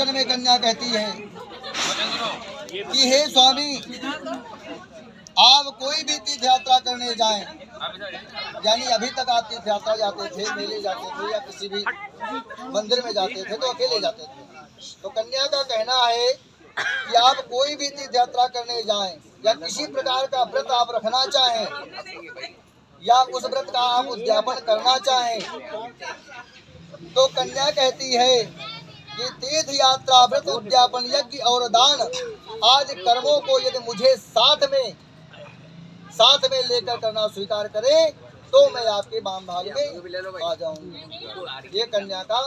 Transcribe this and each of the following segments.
में कन्या कहती है कि हे स्वामी, आप कोई भी तीर्थ यात्रा करने जाएं, यानी अभी तक आप तीर्थ यात्रा जाते थे, मेले जाते थे या किसी भी मंदिर में जाते थे तो अकेले जाते थे। तो कन्या का कहना है कि आप कोई भी तीर्थ यात्रा करने जाएं या किसी प्रकार का व्रत आप रखना चाहें या उस व्रत का आप उद्यापन करना चाहें, तो कन्या कहती है कि तीर्थ यात्रा, व्रत, उद्यापन, यज्ञ और दान आदि कर्मों को यदि मुझे साथ में लेकर करना स्वीकार करें तो मैं आपके वाम भाग में आ जाऊंगी। ये कन्या का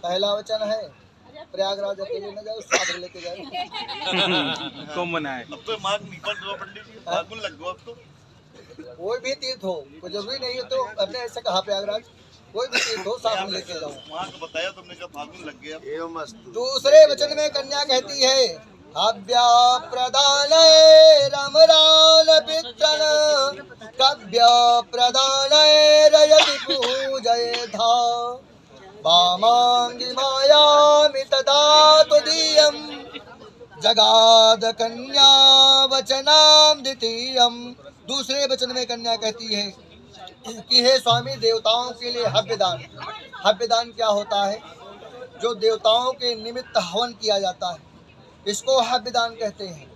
पहला वचन है। प्रयागराज अकेले न जाओ, साथ लेके जाओ। कौन बनाए? अब तो मार्ग निकल दो पंडित जी, फागुन लग गो अब तो। कोई भी तीर्थ हो, कोई जरूरी नहीं है तो अपने ऐसे कहा प्रयागराज, कोई भी तीर्थ हो साथ में लेके जाओ। वहाँ को बताया तुमने कहा फागुन लग गया। दूसरे वचन में कन्या कहती है, हव्या प्रदान रमरान पितृन कव्य प्रदान रयति पूजयेथा वामांगी मायामि तदा तुदीयं जगाद कन्या वचनाम द्वितीयम्। दूसरे वचन में कन्या कहती है कि हे स्वामी, देवताओं के लिए हव्यदान। हव्यदान क्या होता है? जो देवताओं के निमित्त हवन किया जाता है, इसको हव्यदान कहते हैं।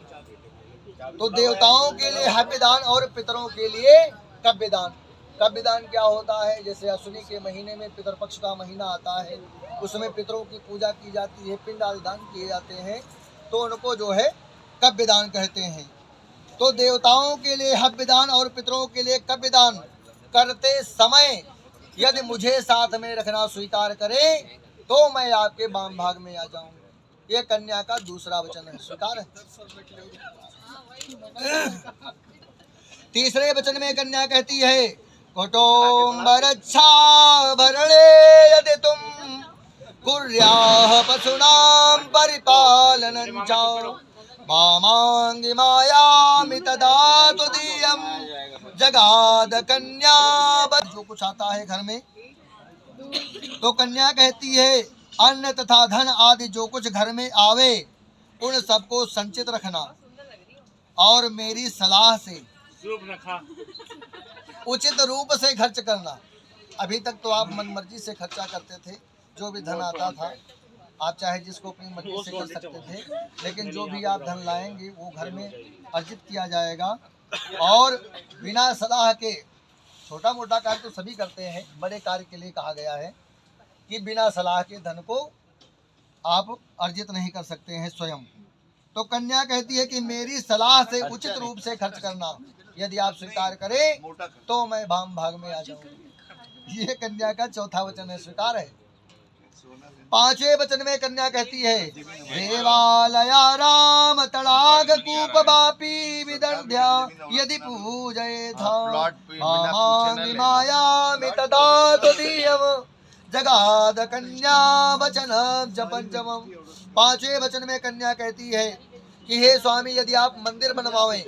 तो देवताओं के लिए हव्यदान और पितरों के लिए कव्यदान। कव्यदान क्या होता है? जैसे अश्विनी के महीने में पितरपक्ष का महीना आता है, उसमें पितरों की पूजा की जाती है, पिंड आदि दान किए जाते हैं, तो उनको जो है कव्यदान कहते हैं। तो देवताओं के लिए हव्यदान और पितरों के लिए कव्यदान करते समय यदि मुझे साथ में रखना स्वीकार करें तो मैं आपके वाम भाग में आ जाऊंगा। ये कन्या का दूसरा वचन है, स्वीकार है। तीसरे वचन में कन्या कहती है, कुटुम्बरक्षा भरणे यदि तुम कुर्याः पशूनां परिपालनं च वामांगी मायामि तदा तुदीयं जगाद कन्या। जो कुछ आता है घर में, तो कन्या कहती है अन्न तथा धन आदि जो कुछ घर में आवे उन सबको संचित रखना और मेरी सलाह से उचित रूप से खर्च करना। अभी तक तो आप मन मर्जी से खर्चा करते थे, जो भी धन आता था आप चाहे जिसको अपनी मर्जी से कर सकते थे, लेकिन जो भी आप धन लाएंगे वो घर में अर्जित किया जाएगा और बिना सलाह के। छोटा मोटा कार्य तो सभी करते हैं, बड़े कार्य के लिए कहा गया है कि बिना सलाह के धन को आप अर्जित नहीं कर सकते हैं स्वयं। तो कन्या कहती है कि मेरी सलाह से उचित रूप से खर्च करना यदि आप स्वीकार करें तो मैं वाम भाग में आ जाऊंगी। ये कन्या का चौथा वचन है, स्वीकार है। पांचवें वचन में कन्या कहती है, देवालया राम तड़ाग कूप बापी विदर्ध्या यदि पूजयेथा वामांगी मायामि तदा तुदीयं जगाद कन्या वचनं च पंचमम्। पांचवें वचन में कन्या कहती है कि हे स्वामी, यदि आप मंदिर बनवाएं